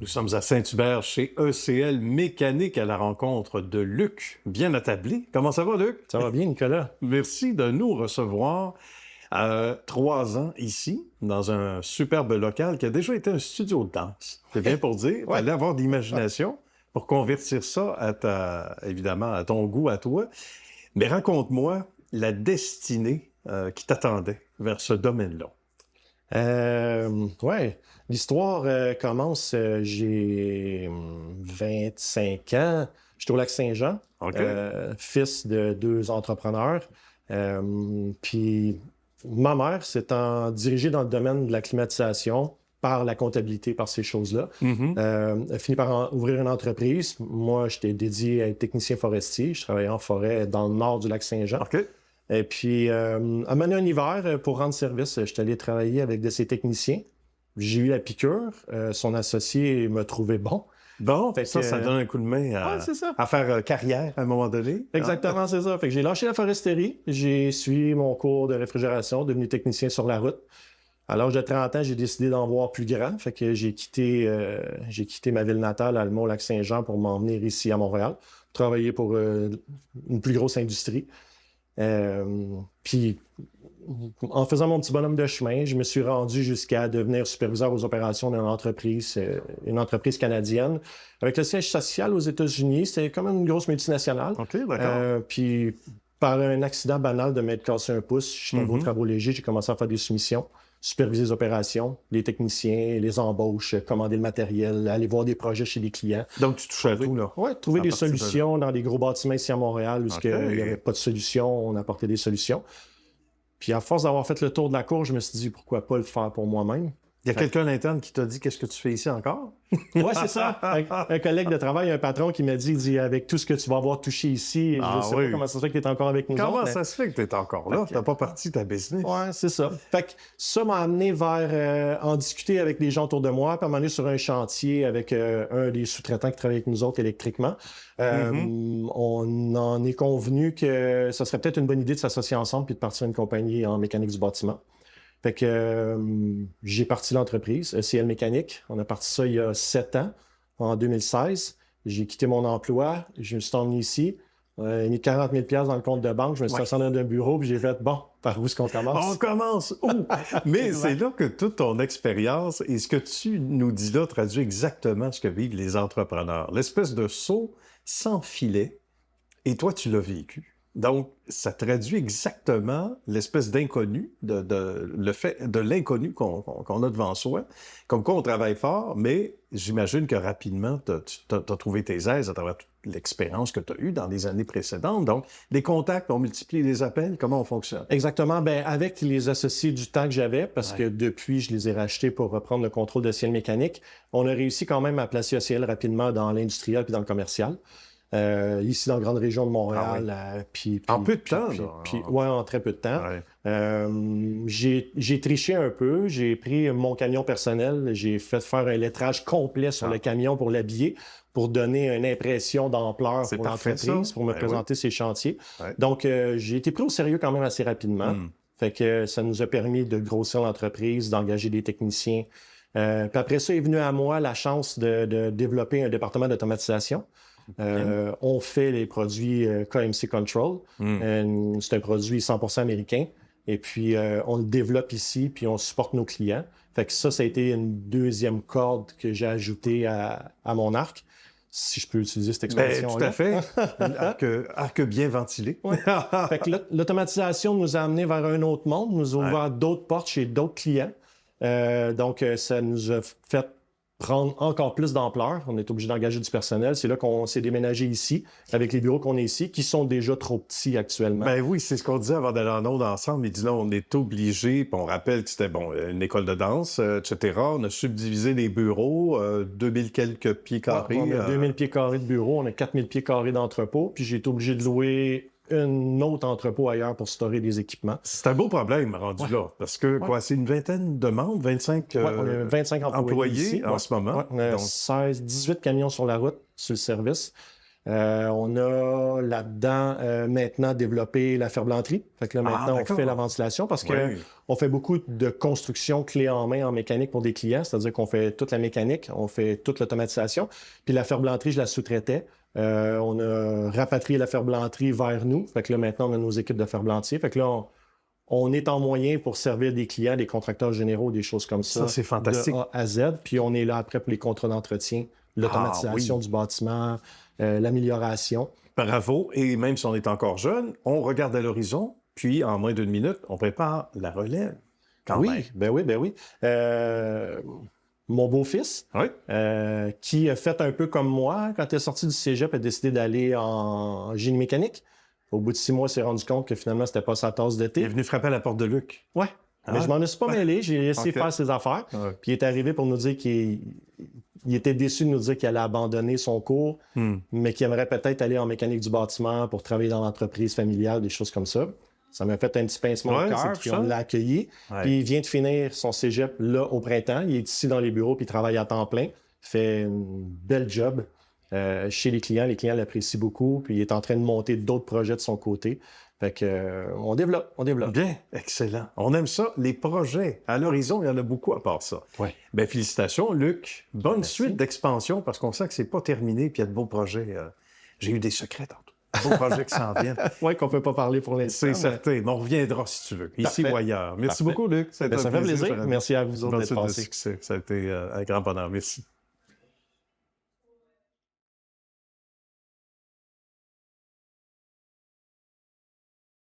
Nous sommes à Saint-Hubert chez ECL Mécanique à la rencontre de Luc, bien attablé. Comment ça va, Luc? Ça va bien, Nicolas? Merci de nous recevoir 3 ans ici, dans un superbe local qui a déjà été un studio de danse. C'est bien pour dire. Il fallait avoir de l'imagination pour convertir ça évidemment, à ton goût, à toi. Mais raconte-moi la destinée qui t'attendait vers ce domaine-là. Ouais, l'histoire commence, j'ai 25 ans, j'étais au Lac-Saint-Jean, OK. fils de 2 entrepreneurs. Puis ma mère s'étant dirigée dans le domaine de la climatisation par la comptabilité, par ces choses-là, a fini par ouvrir une entreprise. Moi, j'étais dédié à être technicien forestier. Je travaillais en forêt dans le nord du Lac-Saint-Jean. OK. Et puis, à un moment donné, un hiver, pour rendre service, je suis allé travailler avec de ses techniciens. J'ai eu la piqûre. Son associé me trouvait bon. Bon, Fait ça, que, ça donne un coup de main Ouais, c'est ça. à faire carrière à un moment donné. Exactement, c'est ça. Fait que j'ai lâché la foresterie. J'ai suivi mon cours de réfrigération, devenu technicien sur la route. À l'âge de 30 ans, j'ai décidé d'en voir plus grand. Fait que j'ai quitté ma ville natale, à Almont-Lac-Saint-Jean, pour m'en venir ici à Montréal, travailler pour une plus grosse industrie. Puis, en faisant mon petit bonhomme de chemin, je me suis rendu jusqu'à devenir superviseur aux opérations d'une entreprise canadienne, avec le siège social aux États-Unis. C'était comme une grosse multinationale. OK, d'accord. Puis, par un accident banal de m'être cassé un pouce, je suis tombé aux travaux légers, j'ai commencé à faire des soumissions, superviser les opérations, les techniciens, les embauches, commander le matériel, aller voir des projets chez des clients. Donc, tu touches à tout, là. Oui, trouver À des partir de là. solutions dans des gros bâtiments ici à Montréal où OK. il n'y avait pas de solution, on apportait des solutions. Puis à force d'avoir fait le tour de la cour, je me suis dit pourquoi pas le faire pour moi-même. Il y a quelqu'un à l'interne qui t'a dit qu'est-ce que tu fais ici encore? Oui, c'est ça. Un collègue de travail, un patron qui m'a dit, avec tout ce que tu vas avoir touché ici, je sais pas comment ça se fait que tu es encore avec nous Comment autres, ça se fait que tu es encore là? Tu n'as pas parti ta business? Ouais, c'est ça. Fait que ça m'a amené vers en discuter avec des gens autour de moi, puis à un moment donné sur un chantier avec un des sous-traitants qui travaille avec nous autres électriquement. On en est convenu que ça serait peut-être une bonne idée de s'associer ensemble puis de partir une compagnie en mécanique du bâtiment. Fait que j'ai parti l'entreprise, ECL Mécanique. On a parti ça il y a 7 ans, en 2016. J'ai quitté mon emploi, je me suis emmené ici. J'ai mis 40 000 $ dans le compte de banque. Je me suis assis dans un bureau puis j'ai fait, bon, par où est-ce qu'on commence? On commence où? Mais c'est là que toute ton expérience et ce que tu nous dis là traduit exactement ce que vivent les entrepreneurs. L'espèce de saut sans filet, et toi, tu l'as vécu. Donc, ça traduit exactement l'espèce d'inconnu, le fait de l'inconnu qu'on a devant soi. Comme quoi, on travaille fort, mais j'imagine que rapidement, tu as trouvé tes aises à travers toute l'expérience que tu as eue dans les années précédentes. Donc, des contacts, on multiplie les appels, comment on fonctionne? Exactement. Ben, avec les associés du temps que j'avais, parce que depuis, je les ai rachetés pour reprendre le contrôle de Ciel Mécanique, on a réussi quand même à placer OCL rapidement dans l'industriel puis dans le commercial. Ici dans la grande région de Montréal. En peu de temps, Oui, en très peu de temps. Ouais. J'ai triché un peu. J'ai pris mon camion personnel. J'ai fait faire un lettrage complet sur le camion pour l'habiller, pour donner une impression d'ampleur pour l'entreprise, pour me présenter ses chantiers. Ouais. Donc, j'ai été pris au sérieux quand même assez rapidement. Fait que ça nous a permis de grossir l'entreprise, d'engager des techniciens. Puis après ça est venu à moi la chance de développer un département d'automatisation. On fait les produits KMC Control. C'est un produit 100% américain. Et puis, on le développe ici, puis on supporte nos clients. Fait que ça a été une deuxième corde que j'ai ajoutée à mon arc, si je peux utiliser cette expression-là. Tout à fait. Arc bien ventilé. Ouais. Fait que l'automatisation nous a amené vers un autre monde, nous a ouvert d'autres portes chez d'autres clients. Donc, ça nous a fait prendre encore plus d'ampleur. On est obligé d'engager du personnel. C'est là qu'on s'est déménagé ici, avec les bureaux qu'on a ici, qui sont déjà trop petits actuellement. Ben oui, c'est ce qu'on disait avant d'aller en onde ensemble. Il dit là, on est obligé, puis on rappelle que c'était une école de danse, etc. On a subdivisé les bureaux, 2000 quelques pieds carrés. On a 2000 pieds carrés de bureau, on a 4000 pieds carrés d'entrepôt, puis j'ai été obligé de louer un autre entrepôt ailleurs pour stocker des équipements. C'est un beau problème rendu là, parce que c'est une vingtaine de membres, 25, on a 25 employés ici, en ce moment. On a 18 camions sur la route, sur le service. On a là-dedans maintenant développé la ferblanterie. Fait que là, maintenant, on fait la ventilation parce que on fait beaucoup de construction clé en main en mécanique pour des clients, c'est-à-dire qu'on fait toute la mécanique, on fait toute l'automatisation. Puis la ferblanterie, je la sous-traitais. On a rapatrié la ferblanterie vers nous. Fait que là, maintenant, on a nos équipes de ferblantiers. Fait que là, on est en moyen pour servir des clients, des contracteurs généraux, des choses comme ça. Ça, c'est fantastique. De A à Z. Puis on est là après pour les contrats d'entretien, l'automatisation du bâtiment, l'amélioration. Bravo. Et même si on est encore jeune, on regarde à l'horizon, puis en moins d'une minute, on prépare la relève. Ben oui. Mon beau-fils, qui a fait un peu comme moi, quand il est sorti du cégep, a décidé d'aller en génie mécanique. Au bout de 6 mois, il s'est rendu compte que finalement, c'était pas sa tasse de thé. Il est venu frapper à la porte de Luc. Oui. Mais je m'en suis pas mêlé. J'ai laissé faire ses affaires. Puis il est arrivé pour nous dire qu'il était déçu de nous dire qu'il allait abandonner son cours, mais qu'il aimerait peut-être aller en mécanique du bâtiment pour travailler dans l'entreprise familiale, des choses comme ça. Ça m'a fait un petit pincement au cœur, puis on l'a accueilli. Puis il vient de finir son cégep là au printemps. Il est ici dans les bureaux, puis il travaille à temps plein. Il fait une belle job chez les clients. Les clients l'apprécient beaucoup, puis il est en train de monter d'autres projets de son côté. Fait que on développe. Bien, excellent. On aime ça. Les projets à l'horizon, il y en a beaucoup à part ça. Ben, félicitations, Luc. Bonne suite d'expansion, parce qu'on sent que c'est pas terminé, puis il y a de beaux projets. J'ai eu des secrets tantôt. Beaux projets qui s'en viennent. Oui, qu'on ne peut pas parler pour l'instant. C'est certain, mais on reviendra si tu veux, ici ou ailleurs. Merci beaucoup, Luc. Ça fait plaisir. Merci à vous autres d'être passés. Ça a été un grand bonheur. Merci.